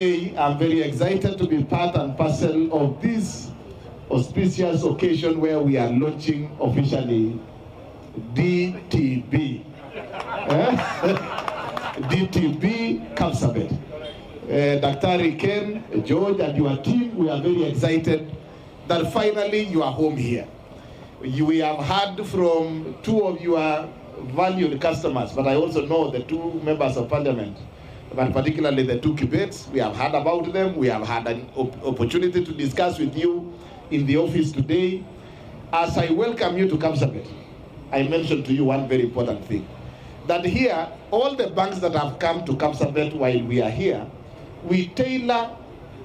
I'm very excited to be part and parcel of this auspicious occasion where we are launching officially DTB. DTB Kapsabet. Dr. Ken, George, and your team, we are very excited that finally you are home here. We have heard from two of your valued customers, but I also know the two members of parliament, but particularly the two Kibets. We have heard about them. We have had an opportunity to discuss with you in the office today. As I welcome you to Kapsabet, I mentioned to you one very important thing, that here, all the banks that have come to Kapsabet while we are here, we tailor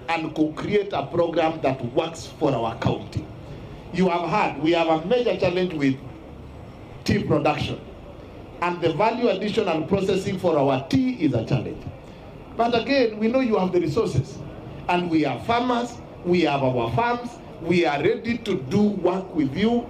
and co-create a program that works for our county. You have heard, we have a major challenge with tea production, and the value addition and processing for our tea is a challenge. But again, we know you have the resources, and we are farmers, we have our farms, we are ready to do work with you,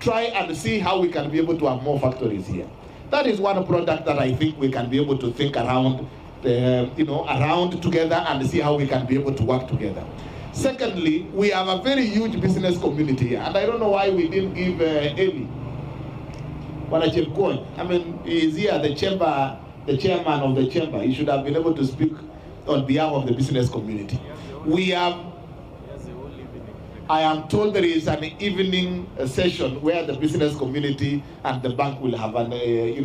try and see how we can be able to have more factories here. That is one product that I think we can be able to think around, around together and see how we can be able to work together. Secondly, we have a very huge business community here, and I don't know why we didn't give Eli. I mean, he's here, the chairman of the chamber. He should have been able to speak on behalf of the business community. We have, I am told there is an evening session where the business community and the bank will have an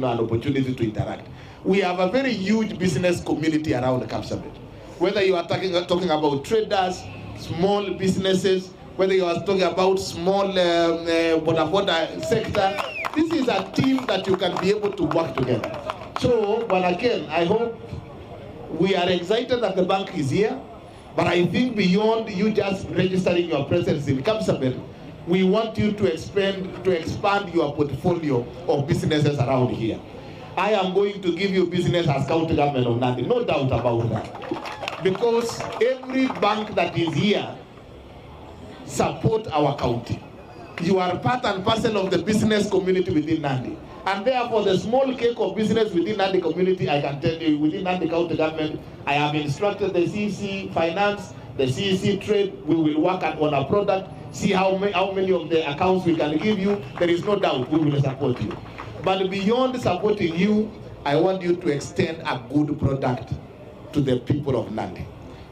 opportunity to interact. We have a very huge business community around Kapsabet. Whether you are talking about traders, small businesses, whether you are talking about small border sector, this is a team that you can be able to work together. So, but again, I hope we are excited that the bank is here, but I think beyond you just registering your presence in Kapsabet, we want you to expand your portfolio of businesses around here. I am going to give you business as county government of Nandi, no doubt about that. Because every bank that is here support our county. You are part and parcel of the business community within Nandi. And therefore, the small cake of business within Nandi community, I can tell you, within Nandi county government, I have instructed the CEC Finance, the CEC Trade, we will work on a product, see how many of the accounts we can give you. There is no doubt we will support you. But beyond supporting you, I want you to extend a good product to the people of Nandi.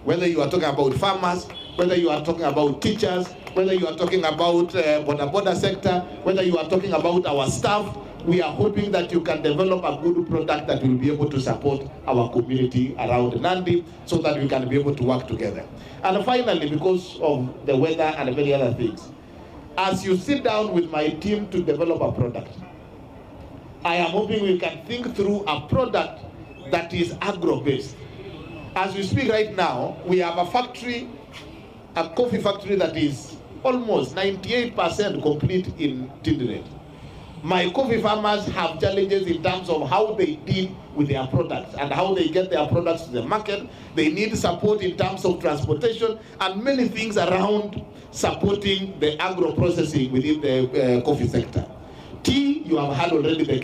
Whether you are talking about farmers, whether you are talking about teachers, whether you are talking about border sector, whether you are talking about our staff, we are hoping that you can develop a good product that will be able to support our community around Nandi so that we can be able to work together. And finally, because of the weather and many other things, as you sit down with my team to develop a product, I am hoping we can think through a product that is agro-based. As we speak right now, we have a factory, a coffee factory that is almost 98% complete in Tinderet. My coffee farmers have challenges in terms of how they deal with their products and how they get their products to the market. They need support in terms of transportation and many things around supporting the agro-processing within the coffee sector. Tea, you have heard already, the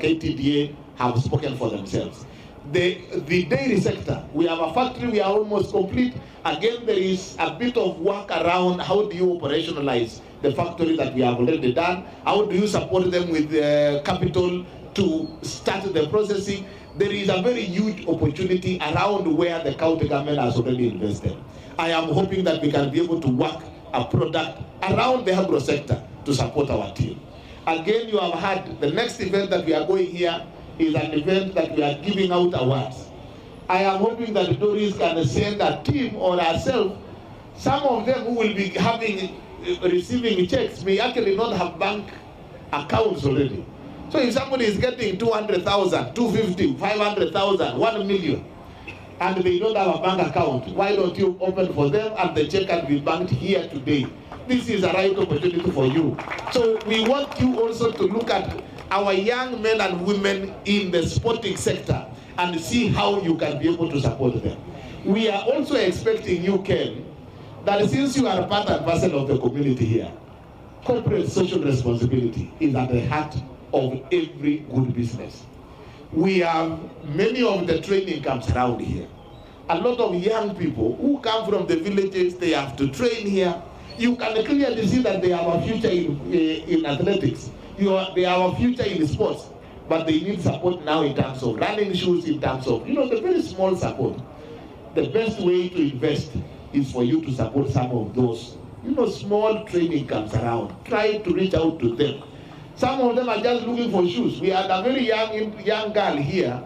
KTDA have spoken for themselves. The dairy sector, we have a factory, we are almost complete. Again, there is a bit of work around how do you operationalize the factory that we have already done. How do you support them with capital to start the processing? There is a very huge opportunity around where the county government has already invested. I am hoping that we can be able to work a product around the agro sector to support our team. Again, you have heard the next event that we are going here is an event that we are giving out awards. I am hoping that Doris can send a team or herself. Some of them who will be receiving checks may actually not have bank accounts already. So if somebody is getting 200,000, 250, 500,000, 1 million, and they don't have a bank account, why don't you open for them and the check can be banked here today? This is a right opportunity for you. So we want you also to look at our young men and women in the sporting sector and see how you can be able to support them. We are also expecting you, Ken, that since you are part and parcel of the community here, corporate social responsibility is at the heart of every good business. We have many of the training camps around here. a lot of young people who come from the villages, they have to train here. You can clearly see that they have a future in athletics. They have a future in sports, but they need support now in terms of running shoes, in terms of, the very small support. The best way to invest is for you to support some of those, small training camps around. Try to reach out to them. Some of them are just looking for shoes. We had a very young girl here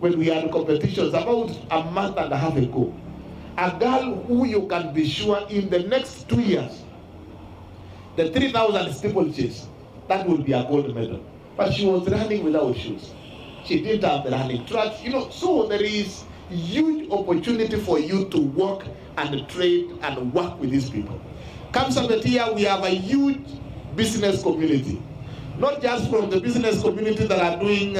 when we had competitions about a month and a half ago. A girl who you can be sure in the next 2 years, the 3,000 steeplechase, that will be a gold medal. But she was running without shoes. She didn't have the running tracks. So there is huge opportunity for you to work and trade and work with these people. Kapsabet here, we have a huge business community. Not just from the business community that are doing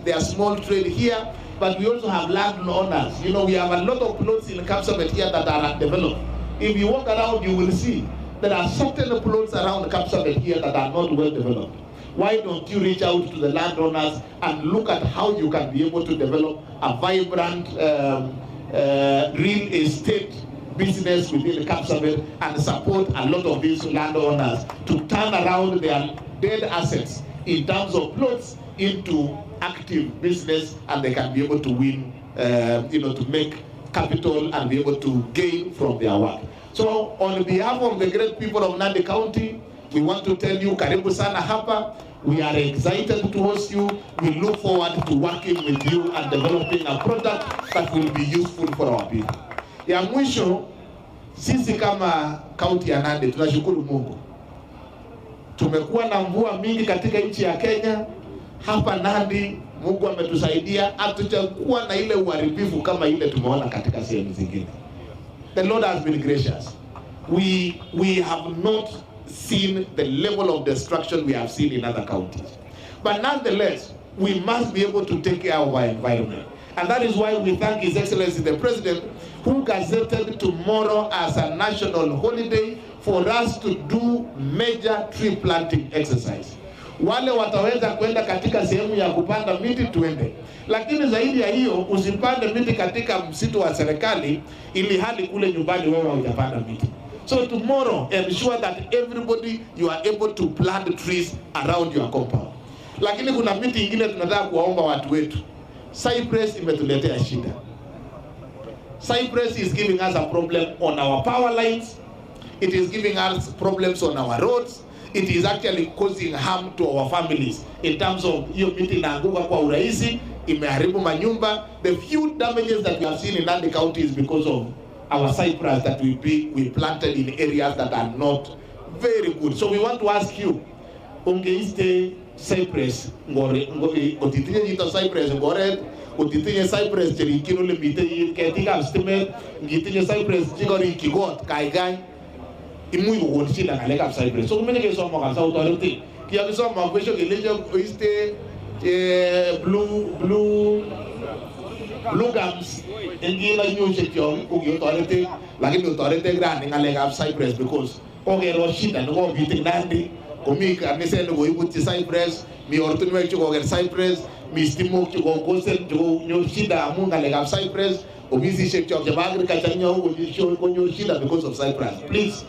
their small trade here, but we also have landowners. We have a lot of plots in Kapsabet here that are undeveloped. If you walk around, you will see there are certain plots around Kapsabet here that are not well developed. Why don't you reach out to the landowners and look at how you can be able to develop a vibrant real estate business within Kapsabet and support a lot of these landowners to turn around their dead assets in terms of plots into active business, and they can be able to win, to make capital and be able to gain from their work. So on behalf of the great people of Nandi County, we want to tell you, karibu sana hapa. We are excited to host you. We look forward to working with you and developing a product that will be useful for our people. Ya mwisho, sisi kama kaunti ya Nandi tunashukuru Mungu. Tumekuwa na mvua mingi katika nchi ya Kenya. Hapa Nandi Mungu ametusaidia, hatujakuwa na ile uharibifu kama ile tumeona katika sehemu zingine. The Lord has been gracious. We have not seen the level of destruction we have seen in other counties. But nonetheless, we must be able to take care of our environment. And that is why we thank His Excellency the President, who gazetted tomorrow as a national holiday for us to do major tree planting exercise. Wale wataweza kwenda katika sehemu ya kupanda miti tuende. Lakini zaidi ya hiyo, usipande miti katika msitu wa serikali ili hali kule nyumbani wewe hujapanda miti. So tomorrow, ensure that everybody, you are able to plant trees around your compound. Lakini kuna miti ingine tunataka kuwaomba watu wetu. Cypress imetuletea shida. Cypress is giving us a problem on our power lines. It is giving us problems on our roads. It is actually causing harm to our families in terms of hiyo miti inaanguka kwa urahisi, imeharibu manyumba. The few damages that we have seen in Nandi County is because of our cypress that we planted in areas that are not very good. So we want to ask you, ungeiste cypress otitinye jito cypress ngoret, otitinye cypress cherikino le mite ketika stimet, ngitinye cypress chigori kigot kaikai, imuy kokon shida ngalekab cypress. So kumenye kesomo kabisa authority. Kia kisomo kwesho keleje oiste blue gums engila nyoshe kyong ugiyotorete, lakini utorete grande ngalekab cypress because ogero shida ngo biting Nandi komi kanise ngo ibuti cypress, mi ortunwek chuko cypress, mi stimok chuko konsen chuko nyoshida amu ngalekab cypress, obisi shek chok jabagri kachanyo ko nyoshida because of cypress. Please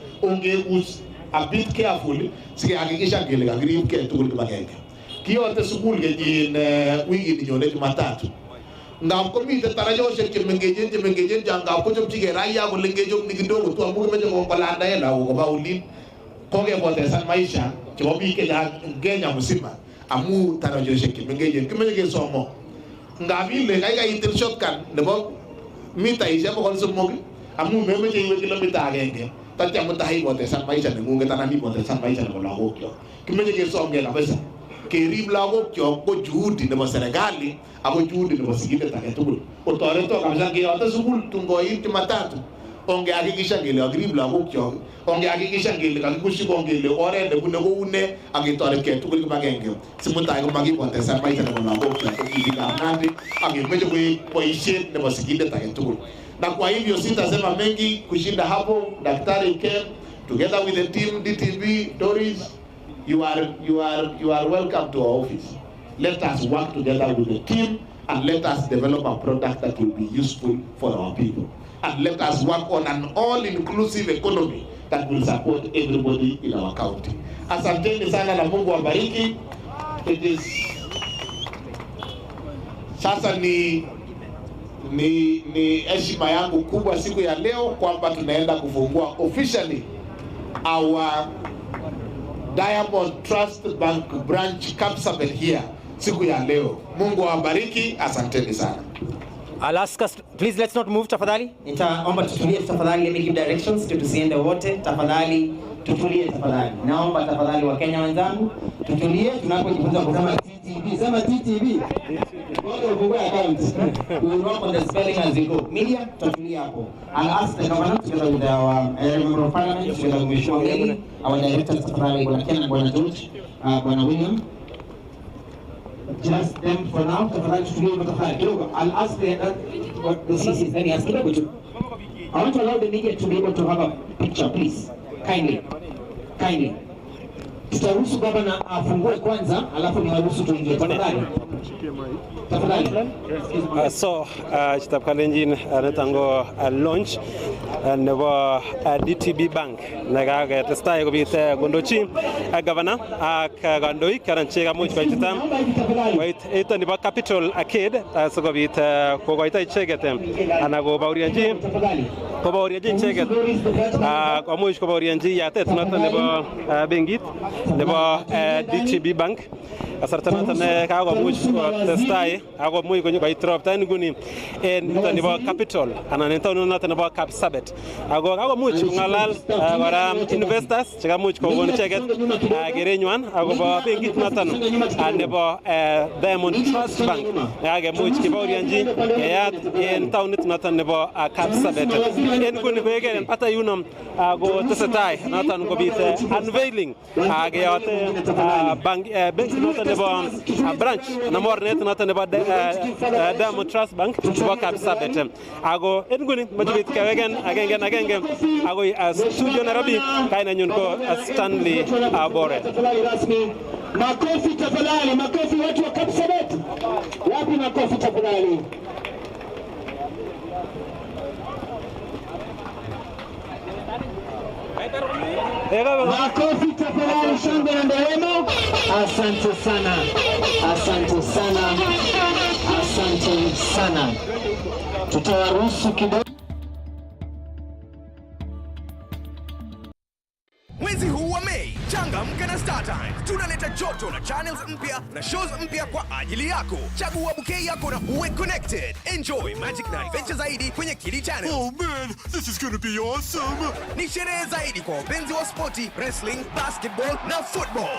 use a bit carefully sige hakikisha ngele agree ke tugul kibagenge. Kiyote sukul ngejin wiki ninyone Jumatatu. Ngam komite tarajoshek chemengejen jangam ko chom chige raya ko lengejok ni kidogo tu amu meje ko balanda ela ko baulin koge poteza maisha chebo bike ya Kenya mzima amu tarajoshek chemengejen kimeje somo ngabile kai itil shotgun nebo mita isha ko somo amu memeje iwe kilomita agenge tatya mutahi poteza maisha nengunge tanani poteza maisha nebo lagok yo kimeje somo kabisa kerib lagok kyok ko juhudi nebo serikali ako juhudi nebo sigindet age tugul. Otoreto kabisa keyote sukul tungoit Jumatatu. Ongehakikisha ngele agrib lagok kyok, ongehakikisha ngele kakikushi kongele oret nebune koune aketoret ke tugul kibagenge. Simutai komakipoteza maisha nebo lagok kyok kokibikab Nandi akemeche koek boisiet nebo sigindet age tugul. Na kwa hivyo sitasema mengi kushinda hapo. Daktari Ken together with the team DTV, Doris, you are welcome to our office. Let us work together with the team and let us develop a product that will be useful for our people. And let us work on an all-inclusive economy that will support everybody in our county. Asanteni sana na Mungu awabariki. It is sasa ni heshima yangu kubwa siku ya leo kwamba tunaenda kufungua officially our Diamond Trust Bank branch Kapsabet here siku ya leo. Mungu awabariki, asanteni sana. I'll ask us, please let's not move tafadhali. Nitaomba tutulie tafadhali, let me give directions tusiende wote tafadhali, tutulie tafadhali. Naomba tafadhali wa Kenya wenzangu, tutulie tunapojifunza kusema TTV, sema TTV. Wote ufungue account. We will work on the spelling as we go. Media, tutulie hapo. I'll ask the governor together with our member of parliament, together with Mheshimiwa Meli, our directors tafadhali, Bwana Ken, Bwana George, Bwana William. Just them for now. I'll ask what the CC is then asking. I want to allow the media to be able to have a picture, please. Kindly. Tutaruhusu gavana afungue kwanza, alafu niwaruhusu tuingie. Tafadhali. So, chitapkalenjin netango launch nebo DTB Bank nagaga testai kobit gondochi governor ak gandoik karanchega much baititam wait ito nebo Capital Arcade so kobit kogoita icheget ana go baurianji icheget komuch kobaurianji yatet noton nebo bengit nebo DTB Bank kasarta noton kagomuch testai ako muy ko koit ropta nguni en nebo Capital anan en town noton nebo Kapsabet ako kagomuch ngalal kora investors chekamuch kogon icheget gerenywan akobo bengit noton nebo Diamond Trust Bank kagemuch kibaurianji yayat en townit noton nebo Kapsabet en nguni koegeren pata yunom ako tesetai noton kobit unveiling ageyote bank noton nebo branch na mornet noton nebo Diamond Trust Bank nebo Kapsabet ako en nguni majibit kawegen agenge ako studio Nairobi kainanyun ko Stanley Abore. Makofi tafadhali, makofi watu wa Kapsabet. Wapi makofi tafadhali? Makofi tafadhali, shangwe na nderemo. Asante sana. Tutawaruhusu kidogo. Mwezi huu wa Mei, changamka na StarTimes. Tunaleta joto na channels mpya na shows mpya kwa ajili yako. Chagua bouquet yako na uwe connected. Enjoy magic na adventure zaidi kwenye Kili Channel. Oh man, this is gonna be awesome. Ni sherehe zaidi kwa wapenzi wa spoti, wrestling, basketball na football.